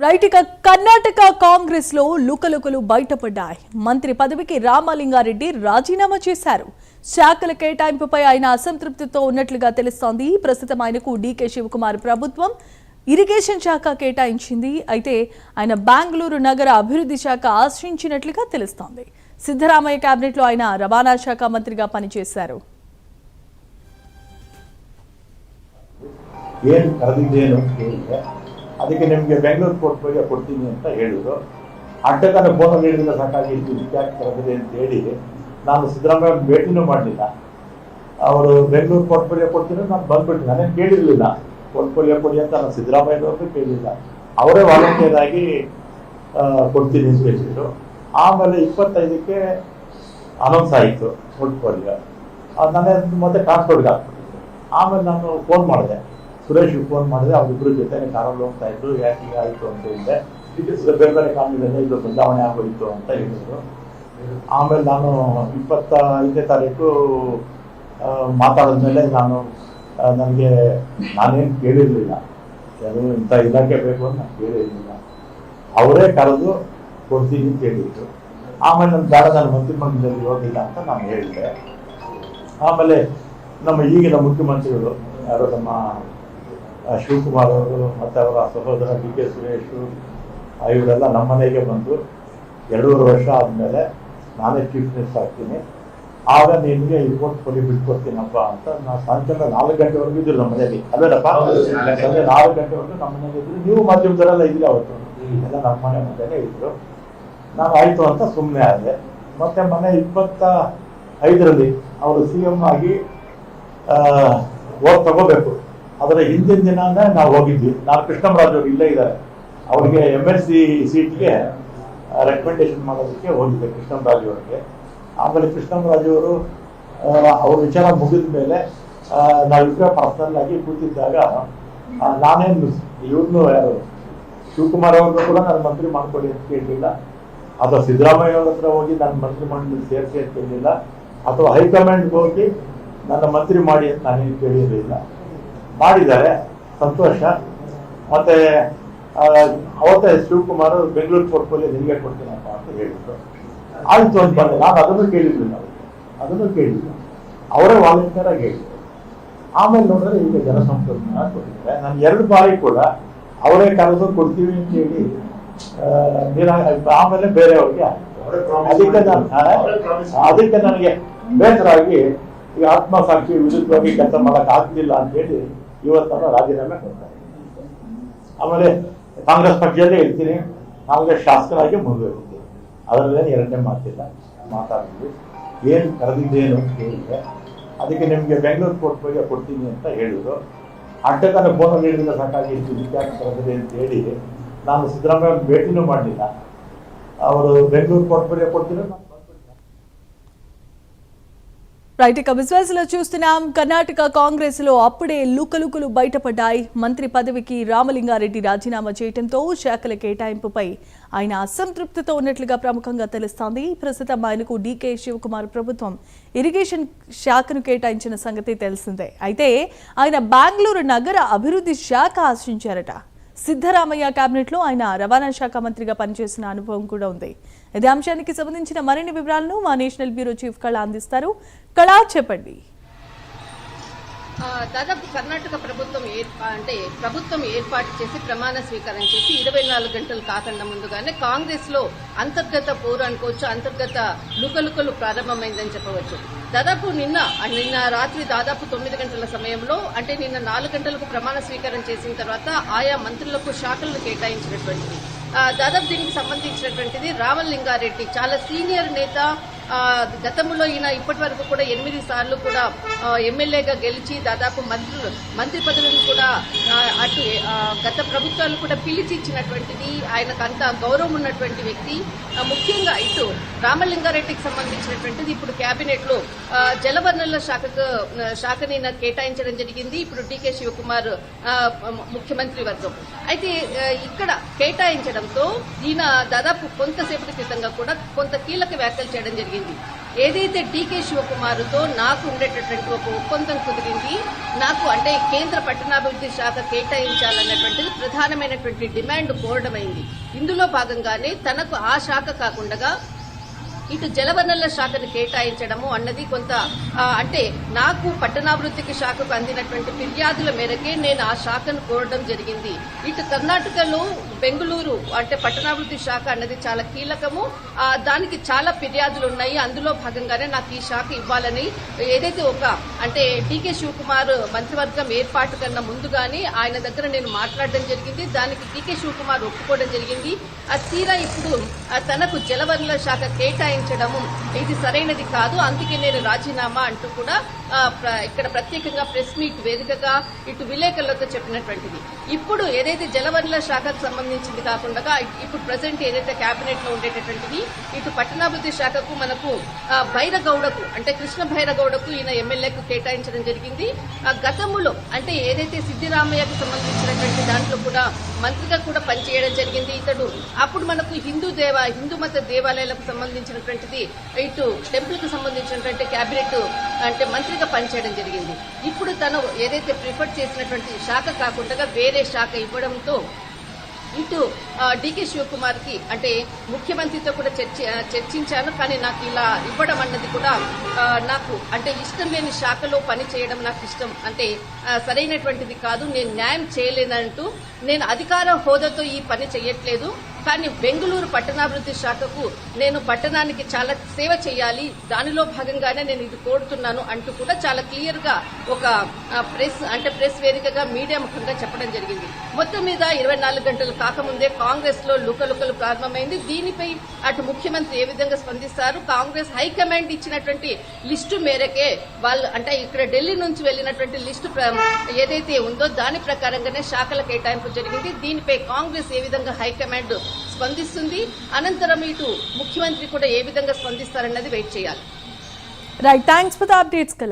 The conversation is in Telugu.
రైట్ ఇక కర్ణాటక కాంగ్రెస్ లో లుకలుకలు బయటపడ్డాయి. మంత్రి పదవికి రామలింగారెడ్డి రాజీనామా చేశారు. శాఖల కేటాయింపుపై ఆయన అసంతృప్తితో ఉన్నట్లుగా తెలుస్తోంది. ప్రస్తుతం ఆయనకు డీకే శివకుమార్ ప్రభుత్వం ఇరిగేషన్ శాఖ కేటాయించింది. అయితే ఆయన బెంగళూరు నగర అభివృద్ధి శాఖ ఆశ్రయించినట్లుగా తెలుస్తోంది. సిద్ధరామయ్య కేబినెట్ లో ఆయన రవాణా శాఖ మంత్రిగా పనిచేశారు. ಅದಕ್ಕೆ ನಿಮಗೆ ಬೆಂಗಳೂರು ಪೋರ್ಟ್ಫೋಲಿಯೋ ಕೊಡ್ತೀನಿ ಅಂತ ಹೇಳಿದ್ರು. ಅಡ್ಡಕನ ಫೋನ್ ಹೇಳಿದ್ರೆ ಸಾಕಾಗಿ ಯಾಕೆ ಕರೆದಿದೆ ಅಂತ ಹೇಳಿ ನಾನು ಸಿದ್ದರಾಮಯ್ಯ ಭೇಟಿನೂ ಮಾಡಲಿಲ್ಲ. ಅವರು ಬೆಂಗಳೂರು ಪೋರ್ಟ್ಫೋಲಿಯೋ ಕೊಡ್ತೀನಿ ನಾನು ಬಂದ್ಬಿಟ್ಟು ನಾನೇನು ಕೇಳಿರಲಿಲ್ಲ. ಪೋರ್ಟ್ಫೋಲಿಯೋ ಕೊಡಿ ಅಂತ ನಾನು ಸಿದ್ದರಾಮಯ್ಯನವ್ರಿಗೂ ಕೇಳಿಲ್ಲ. ಅವರೇ ವಾಲಂಟಿಯರ್ ಆಗಿ ಕೊಡ್ತೀನಿ ಅಂತ ಹೇಳಿದ್ರು. ಆಮೇಲೆ 25ಕ್ಕೆ ಅನೌನ್ಸ್ ಆಯಿತು ಪೋರ್ಟ್ಫೋಲಿಯೋ. ನಾನೇ ಮತ್ತೆ ಟ್ರಾನ್ಸ್ಪೋರ್ಟ್ಗೆ ಹಾಕ್ಬಿಟ್ಟಿದ್ದೆ. ಆಮೇಲೆ ನಾನು ಫೋನ್ ಮಾಡಿದೆ, ಸುರೇಶ್ಗೆ ಫೋನ್ ಮಾಡಿದೆ. ಅವರಿಬ್ಬರು ಜೊತೆ ಕಾರಲ್ಲಿ ಹೋಗ್ತಾ ಇದ್ರು. ಯಾಕೆ ಈಗ ಆಯಿತು ಅಂತ ಹೇಳಿದೆ. ಬೇರೆ ಬೇರೆ ಕಾರಣದಿಂದ ಇದು ಬದಲಾವಣೆ ಆಗೋಯಿತು ಅಂತ ಹೇಳಿದ್ರು. ಆಮೇಲೆ ನಾನು 25ನೇ ತಾರೀಕು ಮಾತಾಡಿದ್ಮೇಲೆ ನನಗೆ ನಾನೇನು ಕೇಳಿರಲಿಲ್ಲ, ಕೆಲವು ಇಂಥ ಇಲಾಖೆ ಬೇಕು ಅಂತ ನಾನು ಕೇಳಿರಲಿಲ್ಲ. ಅವರೇ ಕರೆದು ಕೊಡ್ತೀನಿ ಅಂತ ಹೇಳಿದ್ರು. ಆಮೇಲೆ ನನ್ನ ಬೇಡ, ನಾನು ಮಂತ್ರಿಮಂಡಲದಲ್ಲಿ ಹೋಗಿಲ್ಲ ಅಂತ ನಾನು ಹೇಳಿದೆ. ಆಮೇಲೆ ನಮ್ಮ ಈಗಿನ ಮುಖ್ಯಮಂತ್ರಿಗಳು ಯಾರು ನಮ್ಮ ಶಿವಕುಮಾರ್ ಅವರು ಮತ್ತು ಅವರ ಸಹೋದರ ಡಿ.ಕೆ. ಸುರೇಶ್ ಇವರೆಲ್ಲ ನಮ್ಮ ಮನೆಗೆ ಬಂದು 2.5 ವರ್ಷ ಆದಮೇಲೆ ನಾನೇ ಚೀಫ್ ಮಿನಿಸ್ಟರ್ ಆಗ್ತೀನಿ, ಆಗ ನಿಮಗೆ ಈ ಪೋರ್ಟ್ಫೋಲಿಯೋ ಬಿಟ್ಕೊಡ್ತೀನಪ್ಪ ಅಂತ ನಾನು ಸಾಯಂಕಾಲ 4 ಗಂಟೆವರೆಗೂ ಇದ್ರು ನಮ್ಮ ಮನೆಯಲ್ಲಿ. ಅಲ್ಲೇನಪ್ಪ, ಸಂಜೆ 4 ಗಂಟೆವರೆಗೂ ನಮ್ಮ ಮನೆಯಲ್ಲಿ ಇದ್ರು. ನೀವು ಮಾಧ್ಯಮದವರೆಲ್ಲ ಇದ್ರಿ, ಅವತ್ತು ಎಲ್ಲ ನಮ್ಮ ಮನೆ ಮುಂದೆನೇ ಇದ್ರು. ನಾನು ಆಯಿತು ಅಂತ ಸುಮ್ಮನೆ ಆದೆ. ಮತ್ತು ಮನೆ 25ರಲ್ಲಿ ಅವರು CM ಆಗಿ ಓಟ್ ತಗೋಬೇಕು. ಅದರ ಹಿಂದಿನ ದಿನಾನೇ ನಾವು ಹೋಗಿದ್ವಿ. ನಾನು ಕೃಷ್ಣರಾಜ್ ಅವರು ಇಲ್ಲೇ ಇದ್ದಾರೆ, ಅವರಿಗೆ MLC ಸೀಟ್ಗೆ ರೆಕಮೆಂಡೇಶನ್ ಮಾಡೋದಕ್ಕೆ ಹೋಗಿದ್ದೆ ಕೃಷ್ಣರಾಜ್ ಅವರಿಗೆ. ಆಮೇಲೆ ಕೃಷ್ಣರಾಜ್ ಅವರು ಅವ್ರ ವಿಚಾರ ಮುಗಿದ ಮೇಲೆ ನಾವಿಬ್ಬರೇ ಪರ್ಸನಲ್ ಆಗಿ ಕೂತಿದ್ದಾಗ ನಾನೇನು ಇವ್ರನ್ನೂ ಯಾರು ಶಿವಕುಮಾರ್ ಅವ್ರನ್ನೂ ಕೂಡ ನಾನು ಮಂತ್ರಿ ಮಾಡ್ಕೊಡಿ ಅಂತ ಕೇಳಲಿಲ್ಲ, ಅಥವಾ ಸಿದ್ದರಾಮಯ್ಯ ಅವ್ರ ಹತ್ರ ಹೋಗಿ ನನ್ನ ಮಂತ್ರಿ ಮಂಡಳಿ ಸೇರಿಸಿ ಅಂತ ಕೇಳಲಿಲ್ಲ, ಅಥವಾ ಹೈಕಮಾಂಡ್ಗೆ ಹೋಗಿ ನನ್ನ ಮಂತ್ರಿ ಮಾಡಿ ಅಂತ ನಾನೇನು ಕೇಳಿರಲಿಲ್ಲ. ಮಾಡಿದ್ದಾರೆ, ಸಂತೋಷ. ಮತ್ತೆ ಅವತ್ತೇ ಶಿವಕುಮಾರ್ ಬೆಂಗಳೂರು ಪೋರ್ಟ್ಫೋಲಿಯೋ ನಿಮಗೆ ಕೊಡ್ತೀನಪ್ಪ ಅಂತ ಹೇಳಿದ್ರು. ಆಯಿತು ಅಂತ ಬಂದೆ. ನಾನು ಅದನ್ನು ಕೇಳಿರಲಿಲ್ಲ, ಅವರೇ ವಾಲಂಟಿಯರ್ ಆಗಿ ಹೇಳಿದ್ರು. ಆಮೇಲೆ ನೋಡಿದ್ರೆ ಈಗ ಜನಸಂಪರ್ಕ ಕೊಟ್ಟಿದ್ದಾರೆ. ನಾನು 2 ಬಾರಿ ಕೂಡ ಅವರೇ ಕರೆದು ಕೊಡ್ತೀವಿ ಅಂತ ಹೇಳಿ ಆಮೇಲೆ ಬೇರೆಯವ್ರಿಗೆ ಅದಕ್ಕೆ ನನಗೆ ಬೇಸರ ಆಗಿ ಈಗ ಆತ್ಮಸಾಕ್ಷಿ ವಿರುದ್ಧವಾಗಿ ಕೆಲಸ ಮಾಡಕ್ ಆಗ್ತಿಲ್ಲ ಅಂತ ಹೇಳಿ ಇವತ್ತನ್ನು ರಾಜೀನಾಮೆ ಕೊಡ್ತಾರೆ. ಆಮೇಲೆ ಕಾಂಗ್ರೆಸ್ ಪಕ್ಷದಲ್ಲೇ ಇರ್ತೀನಿ, ಕಾಂಗ್ರೆಸ್ ಶಾಸಕರಾಗಿ ಮುಂದುವರಿತೀನಿ. ಅದರಲ್ಲೇನು 2ನೇ ಮಾತಿಲ್ಲ. ಮಾತಾಡಿದ್ವಿ, ಏನು ಕರೆದಿದ್ದೇನು ಅಂತ ಹೇಳಿದ್ರೆ ಅದಕ್ಕೆ ನಿಮಗೆ ಬೆಂಗಳೂರು ಪೋರ್ಟ್ಫೋಲಿಯೋ ಕೊಡ್ತೀನಿ ಅಂತ ಹೇಳಿದ್ರು. ಅಡ್ಡಕನ ಫೋನ್ ಹೇಳಿದ್ರೆ ಸಾಕಾಗಿ ಯಾಕೆ ಕರೆದಿದೆ ಅಂತ ಹೇಳಿ ನಾನು ಸಿದ್ದರಾಮಯ್ಯ ಭೇಟಿನೂ ಮಾಡಲಿಲ್ಲ. ಅವರು ಬೆಂಗಳೂರು ಪೋರ್ಟ್ಫೋಲಿಯೋ ಕೊಡ್ತೀನಿ. రైట్ ఇక విజువల్స్ లో చూస్తున్నాం. కర్ణాటక కాంగ్రెస్ లో అప్పుడే లుకలుకలు బయటపడ్డాయి. మంత్రి పదవికి రామలింగారెడ్డి రాజీనామా చేయడంతో శాఖల కేటాయింపుపై ఆయన అసంతృప్తితో ఉన్నట్లుగా ప్రముఖంగా తెలుస్తోంది. ప్రస్తుతం ఆయనకు డీకే శివకుమార్ ప్రభుత్వం ఇరిగేషన్ శాఖను కేటాయించిన సంగతి తెలిసిందే. అయితే ఆయన బెంగళూరు నగర అభివృద్ధి శాఖ ఆశ్రయించారట. సిద్ధరామయ్య కేబినెట్ లో ఆయన రవాణా శాఖ మంత్రిగా పనిచేసిన అనుభవం కూడా ఉంది. ఇదే అంశానికి సంబంధించిన మరిన్ని వివరాలను మా నేషనల్ బ్యూరో చీఫ్ కళ అందిస్తారు. కళ, చెప్పండి. దాదాపు కర్ణాటక ప్రభుత్వం ఏర్పాటు చేసి ప్రమాణ స్వీకారం చేసి 24 గంటలు కాకుండా ముందుగానే కాంగ్రెస్ లో అంతర్గత పోరు అనుకోవచ్చు, అంతర్గత లుకలుకలు ప్రారంభమైందని చెప్పవచ్చు. దాదాపు నిన్న రాత్రి దాదాపు 9 గంటల సమయంలో, అంటే నిన్న 4 గంటలకు ప్రమాణ స్వీకారం చేసిన తర్వాత ఆయా మంత్రులకు శాఖలను కేటాయించినటువంటిది. దాదాపు దీనికి సంబంధించినటువంటిది రామలింగారెడ్డి చాలా సీనియర్ నేత. గతంలో ఈయన ఇప్పటి వరకు కూడా 8 సార్లు కూడా ఎమ్మెల్యేగా గెలిచి దాదాపు మంత్రి పదవిని కూడా అటు గత ప్రభుత్వాలు కూడా పిలిచి ఇచ్చినటువంటిది. ఆయనకు అంత గౌరవం ఉన్నటువంటి వ్యక్తి. ముఖ్యంగా ఇటు రామలింగారెడ్డికి సంబంధించినటువంటిది ఇప్పుడు కేబినెట్ లో జలవనరుల శాఖని కేటాయించడం జరిగింది. ఇప్పుడు డీకే శివకుమార్ ముఖ్యమంత్రి వర్గం. అయితే ఇక్కడ కేటాయించడంతో ఈయన దాదాపు కొంతసేపటి క్రితంగా కూడా కొంత కీలక వ్యాఖ్యలు చేయడం జరిగింది. ఏదైతే డీకే శివకుమార్తో నాకు ఉండేటటువంటి ఒక ఒప్పందం కుదిరింది, నాకు అంటే కేంద్ర పట్టణాభివృద్ధి శాఖ కేటాయించాలన్నటువంటిది ప్రధానమైనటువంటి డిమాండ్ కోరడమైంది. ఇందులో భాగంగానే తనకు ఆ శాఖ కాకుండా ఇటు జలవనరుల శాఖను కేటాయించడము అన్నది కొంత అంటే నాకు పట్టణాభివృద్ధికి శాఖకు అందినటువంటి ఫిర్యాదుల మేరకే నేను ఆ శాఖను కోరడం జరిగింది. ఇటు కర్ణాటకలో బెంగళూరు అంటే పట్టణాభివృద్ధి శాఖ అన్నది చాలా కీలకము, దానికి చాలా ఫిర్యాదులు ఉన్నాయి. అందులో భాగంగానే నాకు ఈ శాఖ ఇవ్వాలని ఏదైతే అంటే డీకే శివకుమార్ మంత్రివర్గం ఏర్పాటు కన్నా ముందుగానే ఆయన దగ్గర నేను మాట్లాడడం జరిగింది. దానికి డీకే శివకుమార్ ఒప్పుకోవడం జరిగింది. తీరా ఇప్పుడు తనకు జలవనరుల శాఖ కేటాయించడము ఇది సరైనది కాదు, అందుకే నేను రాజీనామా అంటూ కూడా ఇక్కడ ప్రత్యేకంగా ప్రెస్ మీట్ వేదికగా ఇటు విలేకరులతో చెప్పినటువంటిది. ఇప్పుడు ఏదైతే జలవనరుల శాఖకు సంబంధించింది కాకుండా ఇప్పుడు ప్రజెంట్ ఏదైతే కేబినెట్ లో ఉండేటటువంటిది ఇటు పట్టణాభివృద్ధి శాఖకు మనకు భైరగౌడకు అంటే కృష్ణ భైరగౌడకు ఈయన ఎమ్మెల్యేకు కేటాయించడం జరిగింది. గతంలో అంటే ఏదైతే సిద్దిరామయ్యకు సంబంధించినటువంటి దాంట్లో కూడా మంత్రిగా కూడా పనిచేయడం జరిగింది ఇతడు. అప్పుడు మనకు హిందూ మత దేవాలయాలకు సంబంధించినటువంటిది ఇటు టెంపుల్ కు సంబంధించినటువంటి కేబినెట్ అంటే మంత్రిగా పనిచేయడం జరిగింది. ఇప్పుడు తను ఏదైతే ప్రిఫర్ చేసినటువంటి శాఖ కాకుండా వేరే శాఖ ఇవ్వడంతో ఇటు డీకే శివకుమార్ కి అంటే ముఖ్యమంత్రితో కూడా చర్చించాను, కానీ నాకు ఇలా ఇవ్వడం అన్నది కూడా నాకు అంటే ఇష్టం లేని శాఖలో పని చేయడం నాకు ఇష్టం అంటే సరైనటువంటిది కాదు, నేను న్యాయం చేయలేనంటూ నేను అధికార హోదాతో ఈ పని చేయట్లేదు, కానీ బెంగళూరు పట్టణాభివృద్ధి శాఖకు నేను పట్టణానికి చాలా సేవ చేయాలి, దానిలో భాగంగానే నేను ఇది కోరుతున్నాను అంటూ కూడా చాలా క్లియర్ గా ఒక ప్రెస్ వేదికగా మీడియా ముఖంగా చెప్పడం జరిగింది. మొత్తం మీద 24 గంటలు కాకముందే కాంగ్రెస్ లో లుకలుకలు ప్రారంభమైంది. దీనిపై అటు ముఖ్యమంత్రి ఏ విధంగా స్పందిస్తారు, కాంగ్రెస్ హైకమాండ్ ఇచ్చినటువంటి లిస్టు మేరకే వాళ్ళు అంటే ఇక్కడ ఢిల్లీ నుంచి వెళ్లినటువంటి లిస్టు ఏదైతే ఉందో దాని ప్రకారంగానే శాఖల కేటాయింపు జరిగింది. దీనిపై కాంగ్రెస్ ఏ విధంగా హైకమాండ్ స్పందిస్తుంది, అనంతరం ఇటు ముఖ్యమంత్రి కూడా ఏ విధంగా స్పందిస్తారన్నది వెయిట్ చేయాలి. Right, thanks for the updates.